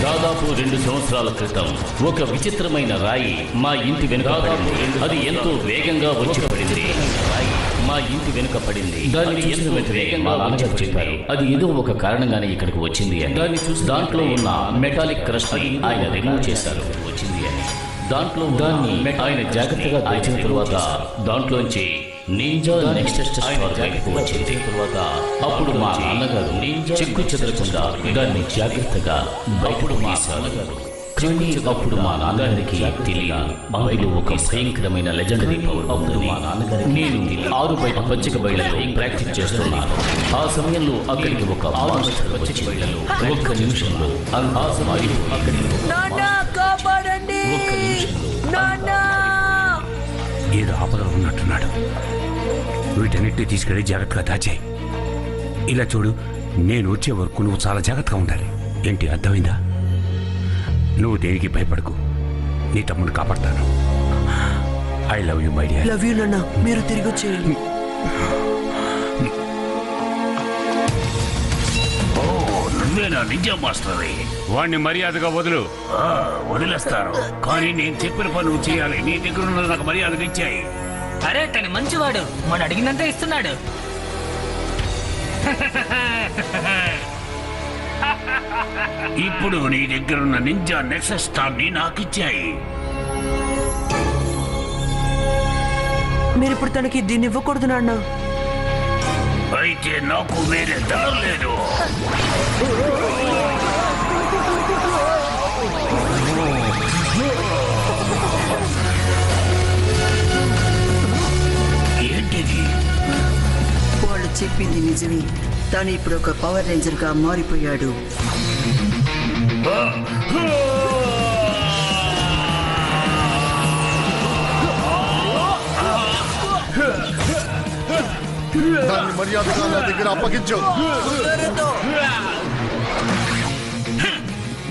దాదాపు 2 సంవత్సరాల క్రితం ఒక విచిత్రమైన రాయి మా ఇంటి వెనుక పడింది. అది ఎంతో వేగంగా వచ్చి పడింది. మా ఇంటి వెనుక పడింది. దాన్ని చూసిన వేగంగా చెప్పారు. అది ఏదో ఒక కారణంగానే ఇక్కడికి వచ్చింది అని. దాన్ని చూసి దాంట్లో ఉన్న మెటాలిక్ క్రస్ట్ ని ఆయన రిమూవ్ చేశారు. వచ్చింది అని దాన్ని ఆయన జాగ్రత్తగా దాచిన తరువాత దాంట్లోంచి నింజా నెక్సస్ స్టార్ బయటకు వచ్చింది. తర్వాత అప్పుడు మా నాన్నగారు చెక్కు చెదరకుండా దాన్ని జాగ్రత్తగా బయటకు తీశారు. కానీ అప్పుడు మా నాన్నగారికి తెలియదు అందులో ఒక భయంకరమైన లెజెండరీ పవర్ ఉంది. మా నాన్నగారు నేను 6 బయట పచ్చిక బయళ్ళలో ప్రాక్టీస్ చేస్తున్నాను. ఆ సమయంలో అక్కడికి ఒక మాన్స్టర్ పచ్చిక బయళ్ళలో ఒక్క నిమిషంలో అక్కడికి ఏదో ఆపదలో ఉన్నట్టున్నాడు. వీటన్నిటిని తీసుకెళ్ళి జాగ్రత్తగా దాచాయి. ఇలా చూడు, నేను వచ్చే వరకు నువ్వు చాలా జాగ్రత్తగా ఉండాలి. ఏంటి అర్థమైందా? నువ్వు దేనికి భయపడకు, నీ తమ్ముడు కాపాడతాను. I love you my dear. Love you నాన్న, మీరు తిరిగి వచ్చేయండి. నువ్వేనా నిజం మాస్టర్? వాడిని మర్యాదగా వదులు. వదిలేస్తాను, కానీ నేను చెప్పిన పని నువ్వు చేయాలి. నీ దగ్గర ఉన్నది నాకు మర్యాదగా ఇచ్చాయి. అరే తను మంచివాడు, మన అడిగినంత ఇస్తున్నాడు. ఇప్పుడు నీ దగ్గర ఉన్న నింజా నెక్సస్ స్టార్ ని నాకు ఇచ్చాయి. మీరు ఇప్పుడు తనకి దీన్ని ఇవ్వకూడదు నాన్న. అయితే నాకు వేరే దారి లేదు. ఏంటిది? వాళ్ళు చెప్పింది నిజమే. తను ఇప్పుడు ఒక పవర్ రేంజర్ గా మారిపోయాడు. దాన్ని మర్యాదగా నా దగ్గర అప్పగించు.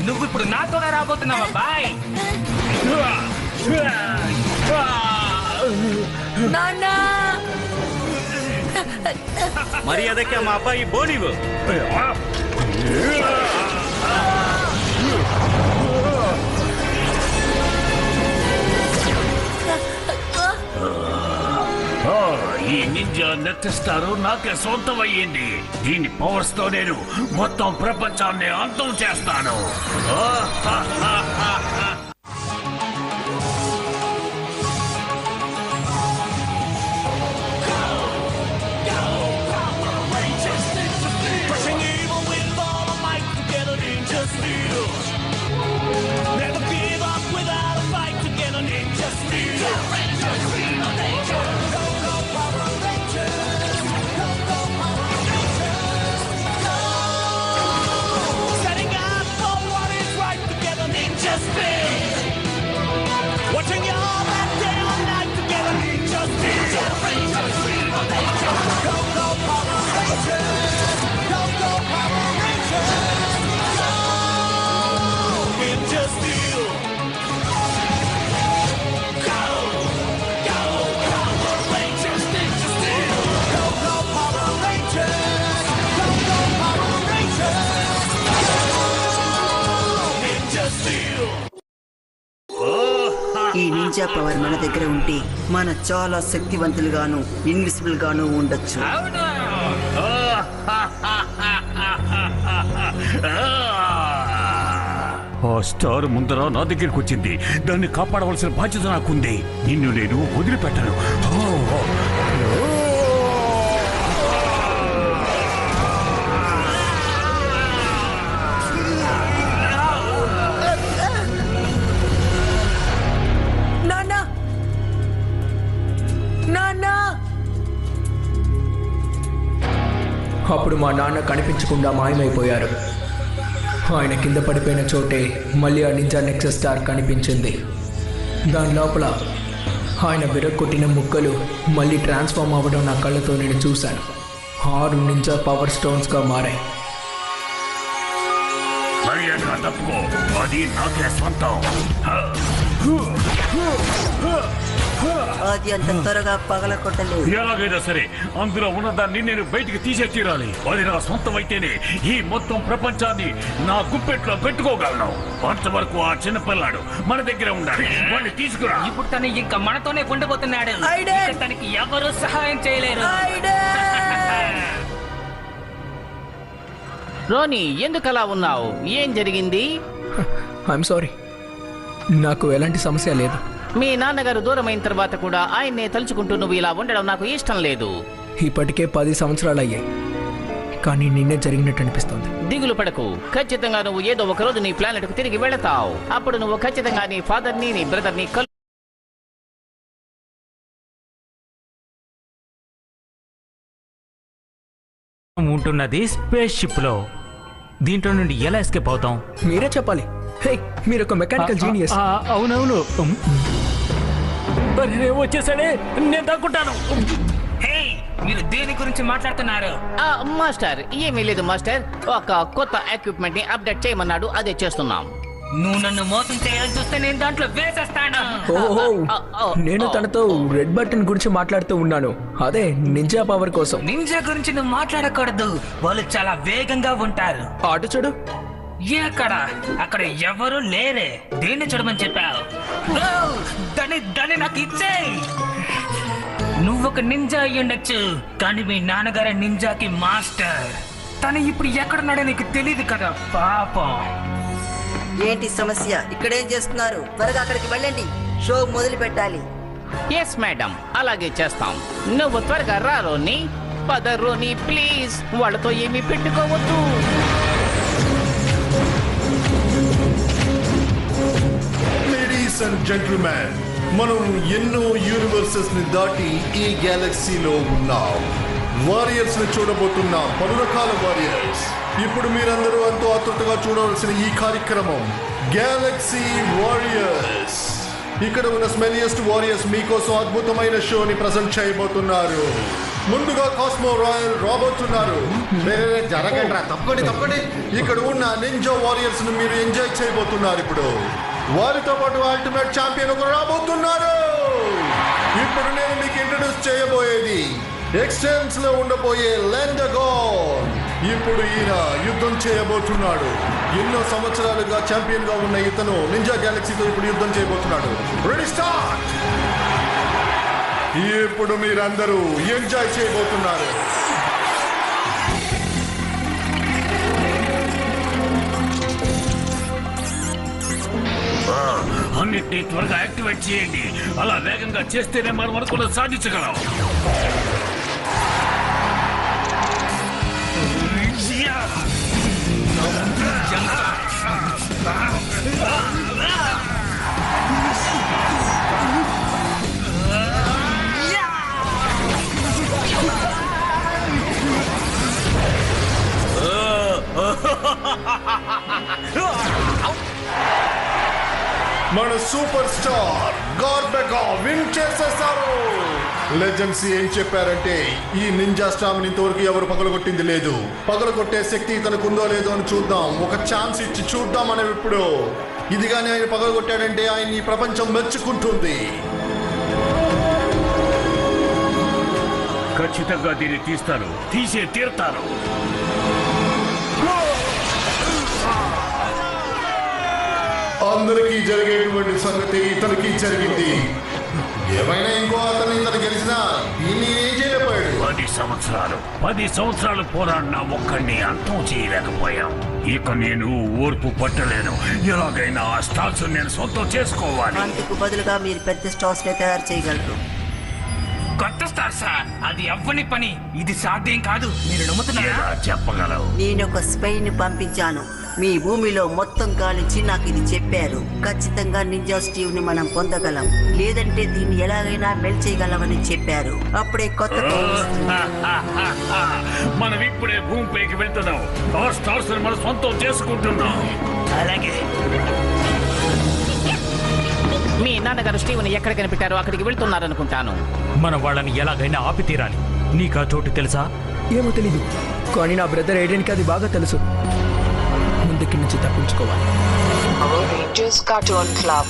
నువ్వు ఇప్పుడు నాతోనే రాబోతున్నావా? బాయ్. మర్యాదకి మా అబ్బాయి బోనివు. ఈ నింజా నెక్సస్ స్టార్ నాకే సొంతమయ్యింది. దీని పవర్స్ తో నేను మొత్తం ప్రపంచాన్ని అంతం చేస్తాను. ఈ నింజా పవర్ మన దగ్గర ఉంటే మన చాలా శక్తివంతులుగాను ఇన్విజిబుల్ గాను ఉండొచ్చు. ఆ స్టార్ ముందర నా దగ్గరికి వచ్చింది. దాన్ని కాపాడవలసిన బాధ్యత నాకుంది. నిన్ను నేను వదిలిపెట్టను. అప్పుడు మా నాన్న కనిపించకుండా మాయమైపోయారు. ఆయన కింద పడిపోయిన చోటే మళ్ళీ ఆ నింజా నెక్సస్ స్టార్ కనిపించింది. దాని లోపల ఆయన విరగొట్టిన ముక్కలు మళ్ళీ ట్రాన్స్ఫార్మ్ అవ్వడం నా కళ్ళతో నేను చూశాను. 6 నింజా పవర్ స్టోన్స్గా మారాయి. తప్పుకో, అది నాకే సొంతం. అది అంత త్వరగా పగలకొట్టలేదు. ఎలాగైనా సరే అందులో ఉన్నదాన్ని నేను బయటికి తీసే తీరాలి. అది నా సొంతం అయితేనే ఈ మొత్తం ప్రపంచాన్ని నా గుప్పెట్లో పెట్టుకోగలను. అంతవరకు ఆ చిన్నపిల్లాడు మన దగ్గర ఉండాలి. వాడిని తీసుకురా. ఇప్పుడు తను ఇంకా మనతోనే ఉండబోతున్నాడు. ఐడెన్! ఇక తనకి ఎవరు సహాయం చేయలేరు. రోనీ, ఎందుకు అలా ఉన్నావు? ఏం జరిగింది? ఐఎమ్ సారీ, నాకు ఎలాంటి సమస్య లేదు. మీ నాన్నగారు దూరమైన తర్వాత కూడా ఆయన్నే తలుచుకుంటూ నువ్వు ఇలా ఉండడం నాకు ఇష్టం లేదు. ఇప్పటికే 10 సంవత్సరాలు అయ్యాయి, కానీ నిన్నే జరిగినట్టు అనిపిస్తుంది. దిగులు పడకు. ఖచ్చితంగా నువ్వు ఏదో ఒక రోజు నీ ప్లానెట్కు తిరిగి వెళతావు. అప్పుడు నువ్వు ఖచ్చితంగా నీ ఫాదర్ని, నీ బ్రదర్ని ఉంటున్నది స్పేస్ షిప్ లో. దీంట్లో నుండి ఎలా ఎస్కేప్ అవుతాం? మీరే చెప్పాలి. హే, మీరు ఒక మెకానికల్ జీనియస్. అవునవును. వచ్చేసాడే, నేను తగ్గుంటాను. హే, మీరు దేని గురించి మాట్లాడుతున్నారు? మాస్టర్, ఏమీ లేదు మాస్టర్. ఒక కొత్త ఎక్విప్మెంట్ ని అప్డేట్ చేయమన్నాడు, అదే చేస్తున్నాం. నువ్వు నన్ను మోసం చేయాలని చూస్తే నేను దాంట్లో వేసేస్తాను. ఓహో, నేను తనతో రెడ్ బటన్ గురించి మాట్లాడుతూ ఉన్నాను. అదే నింజా పవర్ కోసం. నింజా గురించి నువ్వు మాట్లాడకూడదు. వాళ్ళు చాలా వేగంగా ఉంటారు. అటు చూడు. అక్కడ ఎవరు లేరే. దేన్ని చూడమని చెప్పావు? దాన్ని నాకు ఇచ్చేయ్. నువ్వు ఒక నింజా అయ్యి ఉండొచ్చు, కానీ మీ నాన్నగారి నింజాకి మాస్టర్. తను ఇప్పుడు ఎక్కడున్నాడో నీకు తెలియదు కదా పాపం. ఏంటి సమస్య? ఇక్కడేం చేస్తున్నారు? త్వరగా అక్కడికి వెళ్ళండి, షో మొదలు పెట్టాలి. ఎస్ మేడం, అలాగే చేస్తాం. నువ్వు త్వరగా రా రోనీ. పద రోనీ, ప్లీజ్. వాళ్ళతో ఏమీ పెట్టుకోవద్దు. లేడీస్ అండ్ జెంటిల్మెన్, మనం ఎన్నో యూనివర్సెస్ ని దాటి ఈ గ్యాలక్సీలో ఉన్నాం. వారియర్స్ ని చూడబోతున్నాం, పలు రకాల వారియర్స్. ఇప్పుడు మీరందరూ ఎంతో ఆతృతగా చూడవలసిన ఈ కార్యక్రమం గ్యాలక్సీ వారియర్స్. ఇక్కడ ఉన్న స్మెలియస్ట్ వారియర్స్ మీకోసం అద్భుతమైన షోని ప్రజెంట్ చేయబోతున్నారు. ముందుగా కాస్మో రాయల్ రాబోతున్నారు. జరగండి, తప్పండి. ఇక్కడ ఉన్న నింజా వారియర్స్ ను మీరు ఎంజాయ్ చేయబోతున్నారు. ఇప్పుడు వారితో పాటు అల్టిమేట్ ఛాంపియన్ ఒకరు రాబోతున్నారు. ఇప్పుడు నేను మీకు ఇంట్రడ్యూస్ చేయబోయేది ఎక్స్టెన్స్ లో ఉండబోయే లెండగాన్. ఇప్పుడు ఈయన యుద్ధం చేయబోతున్నాడు. ఎన్నో సంవత్సరాలుగా ఛాంపియన్ గా ఉన్న ఇతను నింజా గ్యాలక్సీతో ఇప్పుడు యుద్ధం చేయబోతున్నాడు. Ready start. ఇప్పుడు మీరందరూ ఎంజాయ్ చేయబోతున్నారు. అన్నిటినీ త్వరగా యాక్టివేట్ చేయండి. అలా వేగంగా చేస్తేనే మనం అనుకున్నది సాధించగలం. మన సూపర్ స్టార్ గార్బెగా విన్ చేసేసారు. లెజెండ్స్ ఏం చెప్పారంటే ఈ నింజా స్టామ్ ఇంతవరకు ఎవరు పగలగొట్టింది లేదు. పగలగొట్టే శక్తి తనకుందో లేదో అని చూద్దాం. ఒక ఛాన్స్ ఇచ్చి చూద్దాం మనం ఇప్పుడు. ఇది కానీ ఆయన పగలగొట్టాడంటే ఆయన ఈ ప్రపంచం మెచ్చుకుంటుంది. ఖచ్చితంగా దీన్ని తీస్తారు, తీసే తీరుతారు. అందరికీ జరిగేటువంటి సంగతి ఇతనికి జరిగింది. ఏమైనా ఇంకో అతను ఇతను గెలిచినా దీన్ని ఏం చేయలేకపోయాడు. 10 సంవత్సరాలు పోరాడిన ఒక్కడిని అంతం చేయలేకపోయాం. ఇక నేను ఓర్పు పట్టలేను. ఎలాగైనా ఆ స్టార్స్ నేను సొంతం చేసుకోవాలి. అందుకు బదులుగా మీరు పెద్ద స్టార్స్ నే తయారు చేయగలరు. కొత్త స్టార్సా? అది అవ్వని పని. ఇది సాధ్యం కాదు. మీరు నమ్ముతున్నారా? ఎలా చెప్పగలవు? నేను ఒక స్పై ని పంపించాను. మీ భూమిలో మొత్తం గాలించి నాకు ఇది చెప్పారు. ఖచ్చితంగా నింజా స్టీవ్ ని మనం పొందగలం, లేదంటే దీన్ని ఎలాగైనా మెల్ట్ చేయగలమని చెప్పారు. అప్పుడే కొత్త మనం ఇప్పుడే భూమిపైకి వెళ్తున్నాం. ఆ స్టార్స్ మనం సొంతం చేసుకుంటున్నాం. అలాగే. మీ నాన్నగారు స్టీవ్ని ఎక్కడ కనిపెట్టారో అక్కడికి వెళ్తున్నారనుకుంటాను. మనం వాళ్ళని ఎలాగైనా ఆపి తీరాలి. నీకు ఆ చోటు తెలుసా? ఏమో తెలీదు, కానీ నా బ్రదర్ ఏడెన్కి అది బాగా తెలుసు. ముందుకి నుంచి తప్పించుకోవాలి. Power Rangers Cartoon Club.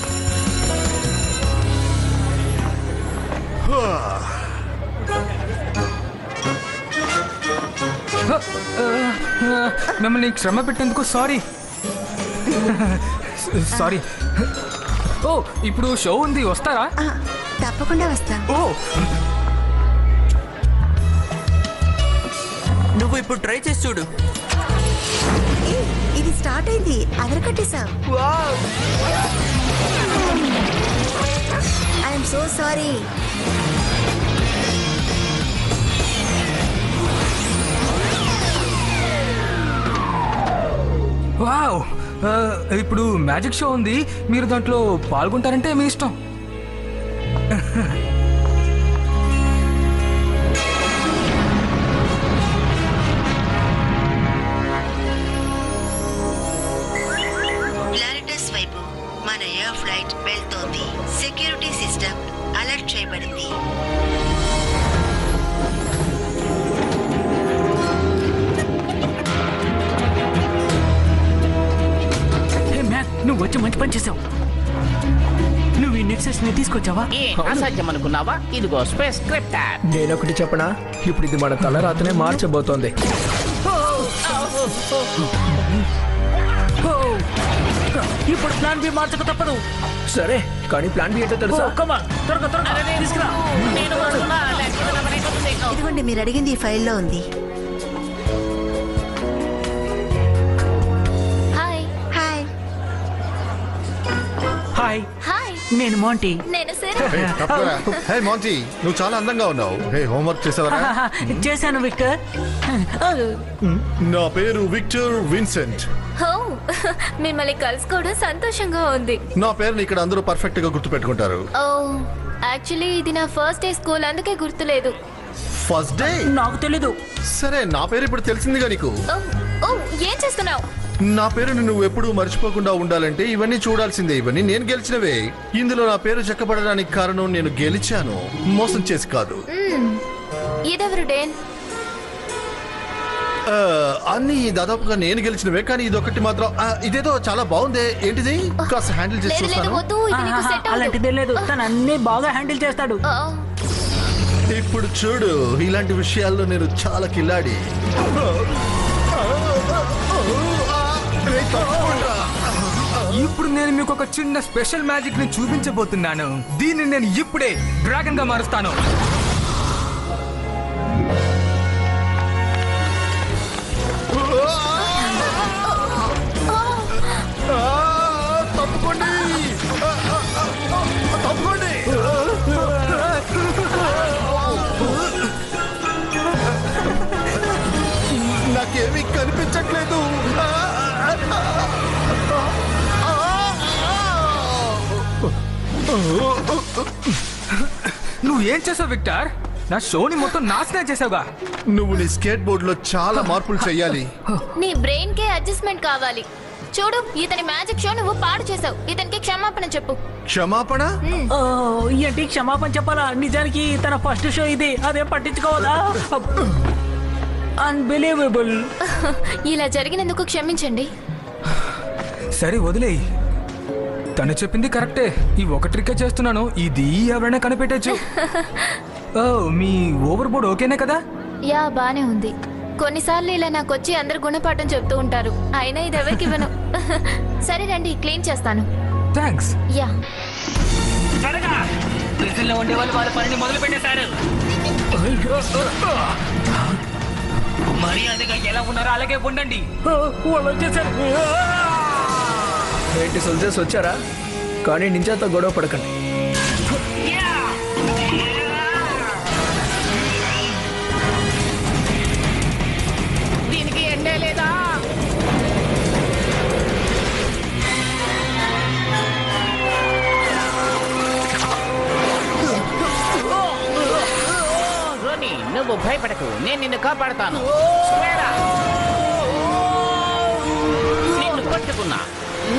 మిమ్మల్ని శ్రమ పెట్టేందుకు సారీ. సారీ. ఓ ఇప్పుడు షో ఉంది, వస్తారా? తప్పకుండా వస్తా. ఓ నువ్వు ఇప్పుడు ట్రై చేసి చూడు. ఇది స్టార్ట్ అయింది, అదరకట్టేసా. I'm so sorry. వావ్, ఇప్పుడు మ్యాజిక్ షో ఉంది, మీరు దాంట్లో పాల్గొంటారంటే మీ ఇష్టం. ప్లానెటస్ వైపు మన ఎయిర్ ఫ్లైట్ వెళ్తోంది. సెక్యూరిటీ సిస్టమ్ అలర్ట్ చేయబడింది. నువ్వు వచ్చి మంచి పని చేసావు. నువ్వు ఈ నెక్సెస్ ని తీసుకొచ్చావా? అసాధ్యం అనుకున్నావా? ఇదిగో స్పేస్ స్క్రిప్టర్. నేనొకటి చెప్పనా, ఇప్పుడు ఇది మన తలరాతనే మార్చబోతోంది. ఇప్పుడు ప్లాన్ బి మార్చక తప్పదు. సరే, కానీ ప్లాన్ బి ఏంటో తెలుసా? త్వరగా తీసుకురా. ఇదిగోండి, మీరు అడిగింది ఈ ఫైల్లో ఉంది. హాయ్. హాయ్. Hi, hi. నేను మోంటీ. నేను సరే. హే మోంటీ, నువ్వు చాలా అందంగా ఉన్నావు. హే, హోంవర్క్ చేసావరా? చేశాను విక్టర్. నా పేరు విక్టర్ విన్సెంట్. హో, మిమ్మల్ని కలుసుకోవడం సంతోషంగా ఉంది. నా పేరుని ఇక్కడ అందరూ పర్ఫెక్ట్ గా గుర్తు పెట్టుకుంటారు. ఓ, యాక్చువల్లీ ఇది నా ఫస్ట్ డే స్కూల్, అందుకే గుర్తులేదు. First day? నాకు తెలీదు. సరే, నా పేరు ఇప్పుడు తెలిసిందిగా నీకు. ఓ, ఓ, ఏం చేస్తున్నావు? నా పేరుని నువ్వు ఎప్పుడూ మర్చిపోకుండా ఉండాలంటే ఇవన్నీ చూడాల్సిందే. ఇవన్నీ నేను గెలిచినవే. ఇందులో నా పేరు చెక్కబడడానికి కారణం నేను గెలిచాను, మోసం చేసి కాదు. ఇదెవరు డేన్? అన్ని దాదాపుగా నేను గెలిచినవే, కానీ ఇదొకటి మాత్రం ఇదేదో చాలా బాగుంది. ఏంటిది? కాస్త హ్యాండిల్ చేసి లేదు, లేదు, చూస్తాను. వద్దు, ఇది నీకు సెట్ అవ్వదు. అలాంటిదే లేదు, తను అన్ని బాగా హ్యాండిల్ చేస్తాడు. ఆ, ఇప్పుడు చూడు, ఇలాంటి విషయాల్లో నేను చాలా కిల్లాడి. ఇప్పుడు నేను మీకు ఒక చిన్న స్పెషల్ మ్యాజిక్ ని చూపించబోతున్నాను. దీన్ని నేను ఇప్పుడే డ్రాగన్ గా మారుస్తాను. తప్పుకోండి, తప్పుకోండి. నాకేమీ కనిపించట్లేదు. నువ్వు ఏం చేసావు విక్టర్? నా షోని మొత్తం నాశనం చేసావుగా. నువ్వు నీ స్కేట్ బోర్డ్ లో చాలా మార్పులు చెయ్యాలి. నీ బ్రెయిన్ కే అడ్జస్ట్మెంట్ కావాలి. చూడు, ఇతని మ్యాజిక్ షో నువ్వు పాడు చేసావు. ఇతనికి క్షమాపణ చెప్పు. క్షమాపణ? ఏంటి క్షమాపణ చెప్పాలా? నిజానికి తన ఫస్ట్ షో ఇది, అదేం పట్టించుకోవాలా? అన్బిలీవబుల్. ఇలా జరిగినందుకు క్షమించండి. సరే వదిలేయి, తను చెప్పింది కరెక్టే. ఈ ఒక ట్రిక్కే చేస్తున్నాను, ఇది ఎవరైనా కనిపెట్టచ్చు. ఓ, మీ ఓవర్ బోర్డ్ ఓకేనే కదా? యా, బానే ఉంది. కొన్నిసార్లు ఇలా నాకు వచ్చి అందరు గుణపాఠం చెప్తూ ఉంటారు, అయినా ఇది ఎవరికి ఇవ్వను. సరే రండి, క్లీన్ చేస్తాను. థ్యాంక్స్. యా. త్వరగా ప్రిజన్లో ఉండే వాళ్ళు వాళ్ళ పనిని మొదలు పెట్టేశారు. మర్యాదగా ఎలా ఉన్నారో అలాగే ఉండండి. వాళ్ళు వచ్చేసారు. ఏంటి సోల్జర్స్ వచ్చారా? కానీ నింజాతో గొడవ పడకండి. దీనికి ఎండే లేదా? రోనీ, నువ్వు భయపడకు, నేను నిన్ను కాపాడతాను. నిన్ను పట్టుకున్నా.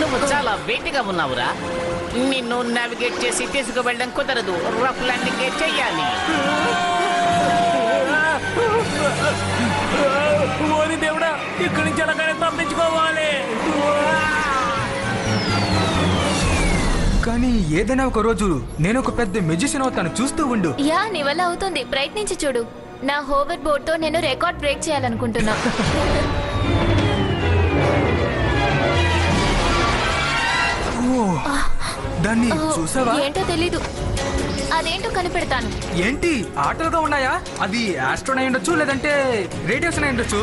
నువ్వు చాలా వెయిట్గా ఉన్నావురా. నిన్ను నావిగేట్ చేసి తీసుకువెళ్ళడం కుదరదు. రఫ్ ల్యాండింగ్ చెయ్యాలి. ఓరి దేవుడా, ఇక్కడి నుంచి ఎలాగైనా తప్పించుకోవాలి. కానీ ఏదైనా ఒక రోజు నేను ఒక పెద్ద మెజిషియన్ అవుతాను, చూస్తూ ఉండు. యా నీ వల్ల అవుతుంది, ప్రయత్నించి చూడు. నా హోవర్ బోర్డ్ తో నేను రికార్డ్ బ్రేక్ చేయాలనుకుంటున్నా. దాన్ని చూసావా? ఏంటో తెలీదు, అదేంటో కనిపెడతాను. ఏంటి ఆటలుగా ఉన్నాయా? అది ఆస్ట్రోన్ అయి ఉండొచ్చు, లేదంటే రేడియేషన్ అయి ఉండొచ్చు.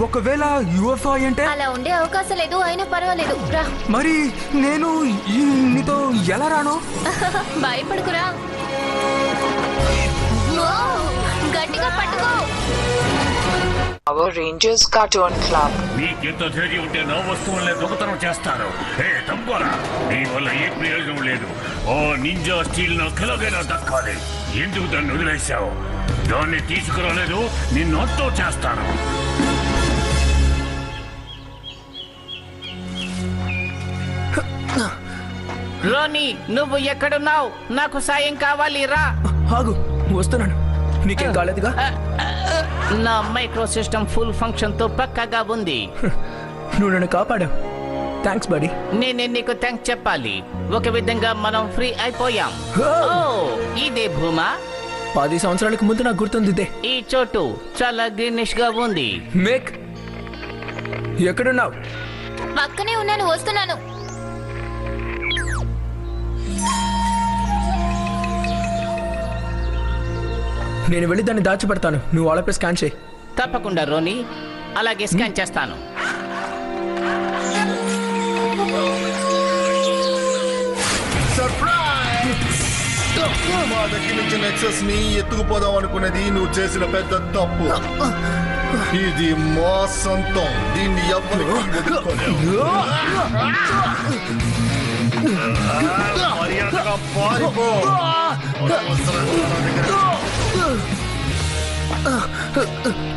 ఒకవేళ యూఎఫ్ఓ అంటే? అలా ఉండే అవకాశం లేదు, అయినా పర్వాలేదు రా. మరి నేను నీతో ఎలా రాను? భయపడుకురా, గట్టిగా పట్టుకో. Power Rangers cartoon club. నీకెంత ధైర్యం ఉంటే నా వస్తువులనే దొంగతనం చేస్తాను. హే తంబోరా, నీ వల్ల ఏ ప్రయోజనం లేదు. ఆ నింజా స్టీల్ నాకు ఎలాగైనా దక్కాలి. ఎందుకు దాన్ని వదిలేశావు? దాన్ని తీసుకురాలేదు, నిన్ను అంతో చేస్తాను. రోనీ, నువ్వు ఎక్కడున్నావు? నాకు సాయం కావాలి, రా. ఆగు, వస్తున్నాను. నీకేం కాలేదుగా? నా మైక్రో సిస్టమ్ ఫుల్ ఫంక్షన్ తో పక్కాగా ఉంది. నువ్వు నన్ను కాపాడావు, థ్యాంక్స్ బడీ. నేనే నీకు థ్యాంక్స్ చెప్పాలి. ఒక విధంగా మనం ఫ్రీ అయిపోయాం. ఓ, ఇదే భూమా? 10 సంవత్సరాలకు ముందు నాకు గుర్తుంది ఇదే. ఈ చోటు చాలా గ్రీనిష్ గా ఉంది. మేక్, ఎక్కడున్నావు? పక్కనే ఉన్నాను, వస్తున్నాను. నేను వెళ్ళి దాన్ని దాచిపెడతాను, నువ్వు వాళ్ళపై స్కాన్ చేయి. తప్పకుండా రోనీ, అలాగే స్కాన్ చేస్తాను. మా దగ్గర నుంచి నెక్సస్ ని ఎత్తుకుపోదాం అనుకునేది నువ్వు చేసిన పెద్ద తప్పు. ఇది మా సొంతం, దీన్ని ఎవ్వరికి వదులుకోలేవు. మర్యాదగా పారిపో.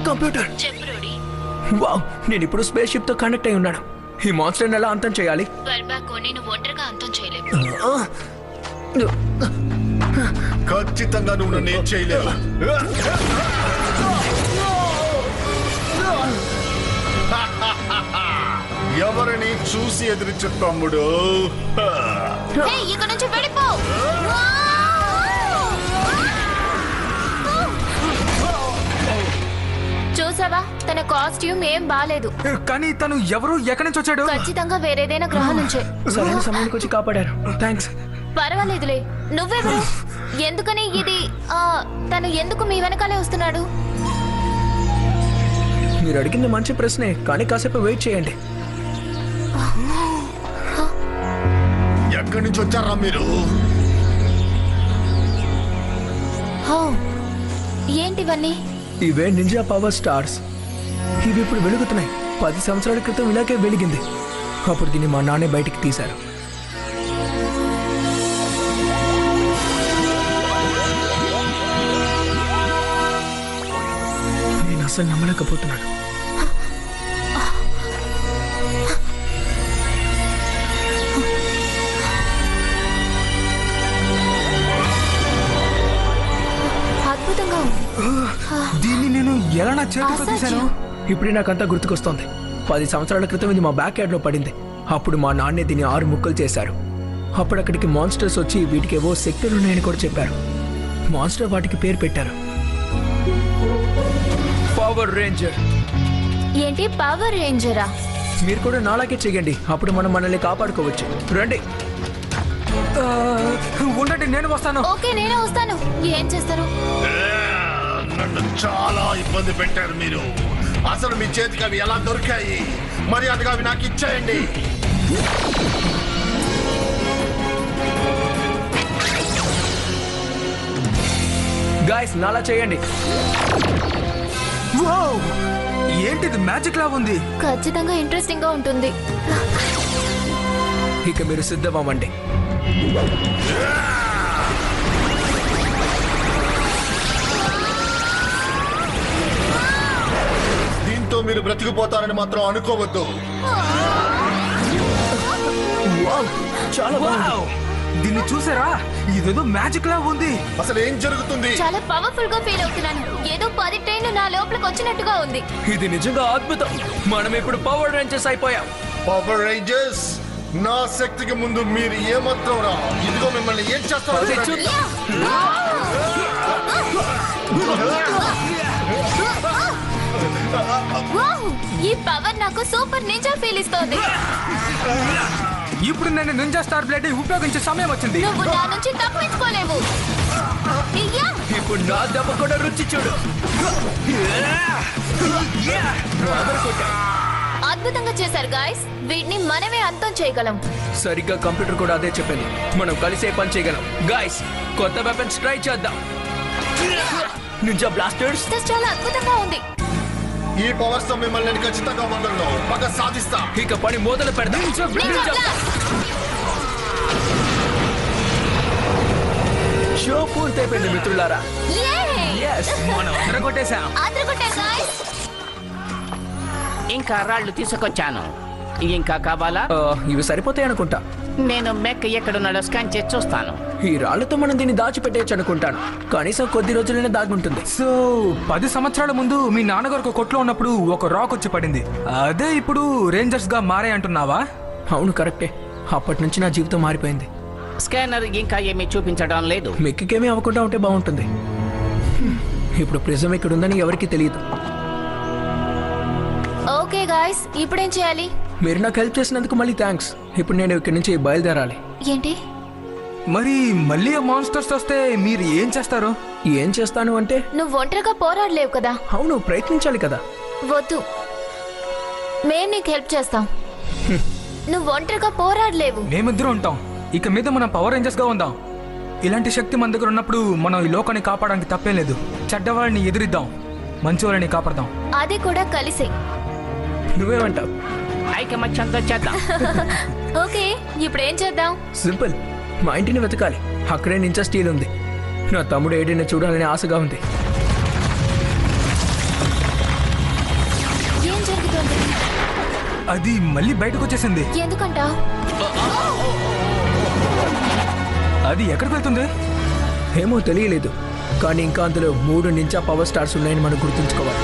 కంప్యూటర్, వావ్, నేను ఇప్పుడు స్పేస్ షిప్ తో కనెక్ట్ అయి ఉన్నాను. ఈ మాన్స్టర్ ఎలా అంతం చేయాలి? నువ్వు ఒంటరిగా అంతం చేయలేవు. ఖచ్చితంగా నువ్వు నన్ను ఏం చేయలేవు. ఎవరిని చూసి ఎదిరించు తమ్ముడు. ఇక్కడ నుంచి వెళ్ళిపో. చూసావా, తన కాస్ట్యూమ్ ఏం బాలేదు. కానీ తను ఎవరు, ఎక్కడి నుంచి వచ్చాడు? ఖచ్చితంగా వేరేదైనా గ్రహం నుంచే. సరైన సమయానికి వచ్చి కాపాడారు, థ్యాంక్స్. పర్వాలేదులే. నువ్వెవరు? ఎందుకని ఇది తను ఎందుకు మీ వెనకాలే వస్తున్నాడు? మీరు అడిగింది మంచి ప్రశ్నే, కానీ కాసేపు వెయిట్ చేయండి. ఎక్కడి నుంచి వచ్చారా మీరు? ఏంటివన్నీ? ఇవే నింజా పవర్ స్టార్స్. ఇవి ఇప్పుడు వెలుగుతున్నాయి. 10 సంవత్సరాల క్రితం ఇలాగే వెలిగింది. అప్పుడు దీన్ని మా నాన్నే బయటికి తీశారు. నేను అసలు నమ్మలేకపోతున్నాను. అద్భుతంగా ఉంది. దీన్ని నేను ఎలా నా చేతితో తీశాను? ఇప్పుడే నాకంతా గుర్తుకొస్తోంది. 10 సంవత్సరాల క్రితం ఇది మా బ్యాక్ యార్డ్ లో పడింది. అప్పుడు మా నాన్నే దీన్ని 6 ముక్కలు చేశారు. అప్పుడు అక్కడికి మాన్స్టర్స్ వచ్చి వీటికేవో శక్తులు ఉన్నాయని కూడా చెప్పారు. మాన్స్టర్ వాటికి పేరు పెట్టారు, పవర్ రేంజర్. ఏంటి పవర్ రేంజరా? మీరు కూడా నాలాగే చెయ్యండి, అప్పుడు మనం మనల్ని కాపాడుకోవచ్చు. రండి. ఉండండి, నేను వస్తాను. ఓకే, నేనే వస్తాను. ఏం చేస్తారు? నన్ను చాలా ఇబ్బంది పెట్టారు మీరు. అసలు మీ చేతికి అవి ఎలా దొరికాయి? మర్యాదగా అవి నాకు ఇచ్చేయండి. గాయ్స్, నాలా చేయండి. ఏంటిది, మ్యాజిక్ లా ఉంది. ఖచ్చితంగా ఇంట్రెస్టింగ్ గా ఉంటుంది. ఇక మీరు సిద్ధమవ్వండి. దీంతో మీరు బ్రతికిపోతారని మాత్రం అనుకోవద్దు. చాలా బాగుంది. దీన్ని చూసారా? ఇదేదో మ్యాజిక్ లా ఉంది. అసలు ఏం జరుగుతుంది? చాలా పవర్ఫుల్ గా ఫీల్ అవుతున్నాను. ఏదో 10 ట్రైన్లు నా లోపలికి వచ్చినట్టుగా ఉంది. ఇది నిజంగా అద్భుతం. మనం ఇప్పుడు పవర్ రేంజర్స్ అయిపోయాం. పవర్ రేంజర్స్, నా శక్తికి ముందు మీరు ఏమాత్రం రా. ఇదిగో మిమ్మల్ని ఏం చేస్తారో చూడండి. వావ్! ఈ పవర్ నాకు సూపర్ నింజా ఫీల్ ఇస్తోంది. ఇప్పుడు నేను నింజా స్టార్ బ్లేడ్ ఉపయోగించే సమయం వచ్చింది. నువ్వు నా నుంచి తప్పించుకోలేవు. యా! ఇప్పుడు నా దెబ్బ కూడా రుచి చూడు. అద్భుతంగా చేశారు గాయ్స్. వీటిని మనమే అంతం చేయగలం. సరిగ్గా కంప్యూటర్ కూడా అదే చెప్పింది. మనం కలిసే పని చేయగలం. గాయ్స్, కొత్త వెపన్స్ ట్రై చేద్దాం. Ninja blasters. ఇది చాలా అద్భుతంగా ఉంది. ఈ పవర్స్ తో మిమ్మల్ని నేను ఖచ్చితంగా వదలను. పగ సాధిస్తా. ఇక పని మొదలు పెడదాం. Ninja blast. షో పూర్తయిపోయింది మిత్రులారా. Yes, మనం అదరగొట్టేశాం. అదరగొట్టారు గాయ్స్. ఇంకా రాళ్ళు తీసుకొచ్చాను. ఇంకా కావాలా? ఇవి సరిపోతాయి అనుకుంటా. నేను మెక్ ఎక్కడున్నాడో స్కాన్ చేసి చూస్తాను. ఈ రాళ్లతో మనం దీన్ని దాచిపెట్టేయచ్చు అనుకుంటాను. కనీసం కొద్ది రోజులైనా దాగుంటుంది. సో 10 సంవత్సరాల ముందు మీ నాన్నగారు ఒక కొట్లో ఉన్నప్పుడు ఒక రాక్ వచ్చి పడింది. అదే ఇప్పుడు రేంజర్స్ గా మారే అంటున్నావా? అవును, కరెక్టే. అప్పటి నుంచి నా జీవితం మారిపోయింది. స్కానర్ ఇంకా ఏమీ చూపించడం లేదు. మెక్కికేమీ అవ్వకుండా ఉంటే బాగుంటుంది. ఇప్పుడు ప్రిజం ఇక్కడ ఉందని ఎవరికీ తెలియదు. ఓకే గాయ్స్, ఇప్పుడేం చేయాలి? మీరు నాకు హెల్ప్ చేసినందుకు మళ్ళీ థ్యాంక్స్. ఇప్పుడు నేను ఇక్కడి నుంచి బయలుదేరాలి. ఏంటి? మరి మళ్ళీ ఆ మాన్స్టర్స్ వస్తే మీరు ఏం చేస్తారు? ఏం చేస్తాను అంటే? నువ్వు ఒంటరిగా పోరాడలేవు కదా. అవును, ప్రయత్నించాలి కదా. వద్దు, మేము నీకు హెల్ప్ చేస్తాం. నువ్వు ఒంటరిగా పోరాడలేవు. మేమిద్దరం ఉంటాం. ఇక మీద మనం పవర్ రేంజర్స్ గా ఉందాం. ఇలాంటి శక్తి మన దగ్గర ఉన్నప్పుడు మనం ఈ లోకాన్ని కాపాడడానికి తప్పేం లేదు. చెడ్డవాళ్ళని ఎదిరిద్దాం, మంచి వాళ్ళని కాపాడదాం. అది కూడా కలిసే. నువ్వేమంటావు? ఐకమత్యంతో చేద్దాం. ఓకే, ఇప్పుడు ఏం చేద్దాం? సింపుల్. మా ఇంటిని వెతకాలి. అక్కడే నింజా స్టీల్ ఉంది. నా తమ్ముడు ఏడైనా చూడాలని ఆశగా ఉంది. ఏం జరుగుతుంది? అది మళ్ళీ బయటకు వచ్చేసింది. ఎందుకంటావ్? అది ఎక్కడికి వెళ్తుంది? ఏమో తెలియలేదు. కానీ ఇంకా అందులో 3 నింజా పవర్ స్టార్స్ ఉన్నాయని మనం గుర్తుంచుకోవాలి.